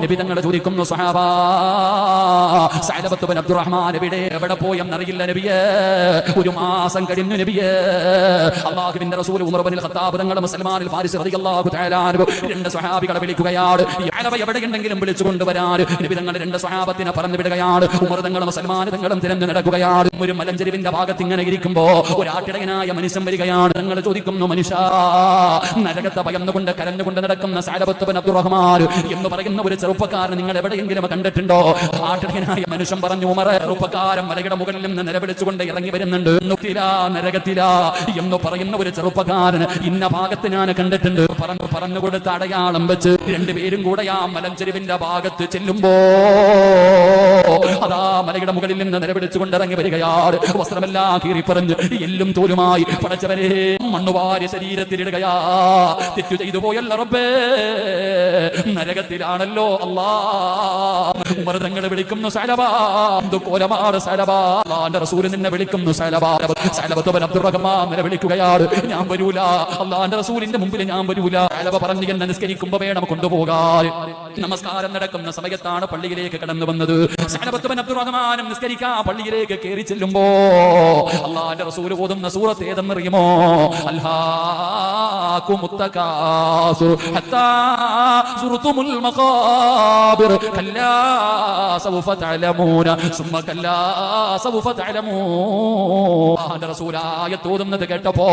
നബി തങ്ങൾ ചോദിക്കുന്നു സ്വഹാബാ സഅലബത്ത് bin Abdulrahman എവിടെ പോയെന്നറിയില്ല നബിയേ, ഒരു മാസം കഴിഞ്ഞു നബിയേ. അല്ലാഹുവിന്റെ റസൂൽ ഉമർ ഇബ്നുൽ ഖത്താബ് തങ്ങൾ സൽമാൻ അൽ ഫാരിസി റളിയല്ലാഹു തആല അൻഹു രണ്ട് സ്വഹാബികളെ വിളിക്കുകയാണ്. യഅലബ എവിടെയുണ്ടെങ്കിലും വിളിച്ചു കൊണ്ടുവരാൻ നബി തങ്ങൾ രണ്ട് സ്വഹാബത്തിനെ പറഞ്ഞു വിടുകയാണ്. ഉമർ തങ്ങളും സൽമാൻ തങ്ങളും തിരഞ്ഞു നടക്കുകയാണ്. ഒരു മലഞ്ചെരിവിന്റെ ഭാഗത്ത് ഇങ്ങനെ ഇരിക്കുമ്പോ ഒരു ആട്ടിടയനായ മനുഷ്യൻ വരികയാണ്. തങ്ങൾ ചോദിക്കുന്നു, മനുഷ്യ, നരകത്തെ ഭയന്നുകൊണ്ട് കരഞ്ഞുകൊണ്ട് നടക്കുന്ന സഅലബത്ത് ബിൻ അബ്ദുറഹ്മാൻ എന്ന് പറയുന്ന ഒരു ചെറുപ്പക്കാരൻ നിങ്ങൾ എവിടെയെങ്കിലും കണ്ടിട്ടുണ്ടോ? ആട്ടിടയനായ മനുഷ്യൻ പറഞ്ഞു, ഉമറേ, ചെറുപ്പക്കാരൻ മലയുടെ മുകളിൽ നിന്ന് നിലവിളിച്ചുകൊണ്ട് ഇറങ്ങി വരുന്നുണ്ട്. നരകത്തില എന്ന് പറയുന്ന ഒരു ചെറുപ്പക്കാരൻ ഇന്ന ഭാഗത്ത് ഞാൻ കണ്ടിട്ടുണ്ട്. പറഞ്ഞു കൊടുത്ത അടയാളം വെച്ച് രണ്ടുപേരും കൂടെ ആ മലഞ്ചെരിവിന്റെ ഭാഗത്ത് ചെല്ലുമ്പോ അതാ മലയുടെ മുകളിൽ നിന്ന് നിലവിളിച്ചുകൊണ്ട് ഇറങ്ങി വരികയാണ്. വസ്ത്രമെല്ലാം കീറി പറഞ്ഞ് എല്ലും തോലുമായി പടച്ചവരെ മണ്ണുവാരി ശരീരത്തിലിടുകയാ. തെറ്റു ചെയ്തു പോയല്ല റബ്ബേ, നരകത്തിലാണല്ലോ അല്ലാ. ഉമർ തങ്ങൾ വിളിക്കുന്നു, സഅലബാ, കോലമാണ് സഅലബാ, അല്ലാഹുവിന്റെ റസൂൽ നിന്നെ വിളിക്കുന്നു സഅലബാ. സഅലബത്ത് ബിൻ അബ്ദുറഹ്മാൻ നിന്നെ വിളിക്കുകയാണ്. ഞാൻ വരൂല, അല്ലാഹുവിന്റെ റസൂലിന്റെ മുമ്പിൽ ഞാൻ വരൂല. സഅലബ പറഞ്ഞു, എന്നെ നിസ്കരിക്കുമ്പോ വേണം കൊണ്ടുപോകാൻ. നമസ്കാരം നടക്കുന്ന സമയത്താണ് പള്ളിയിലേക്ക് കടന്നു വന്നത്. സഅലബത്ത് ബിൻ അബ്ദുറഹ്മാനും നിസ്കരിക്കാൻ പള്ളിയിലേക്ക് കയറി ചെല്ലുമ്പോ അല്ലാഹുവിന്റെ റസൂൽ ഓതുന്ന സൂറത്ത് ഏതെന്നറിയുമോ? അൽഹാകുമുത് തകാസുർ ഹത്താ സുർതുമുൽ മഖാബിർ കല്ലാ സൗഫ തഅലമൂന സുമ്മ കല്ലാ സൗഫ തഅലമൂൻ. അല്ലാഹുവിന്റെ റസൂൽ ആയത്ത് ഓതുന്നത് കേട്ടപ്പോ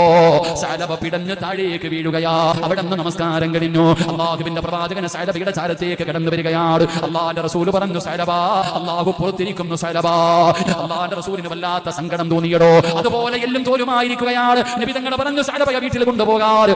സഅലബ പിടഞ്ഞ് താഴേക്ക് വീഴുകയാ. അവിടെ നിന്ന് നമസ്കാരം കഴിഞ്ഞു. അല്ലാഹുവിന്റെ പ്രവാചകൻ സഅലബയുടെ ചാരത്തേക്ക് കടന്നു വരികയാണ്. അല്ലാഹുവിന്റെ റസൂൽ പറഞ്ഞു, സഅലബ, അല്ലാഹു പുറത്തിരിക്കുന്നു സഅലബ. അല്ലാഹുവിന്റെ റസൂലിന് വല്ലാത്ത സങ്കടം തോന്നിയടോ. അതുപോലെ എല്ലാം തോലുമായിരിക്കുകയാണ്. നബി തങ്ങൾ പറഞ്ഞു, സഅലബയെ വീട്ടിൽ കൊണ്ടുപോകാറ്.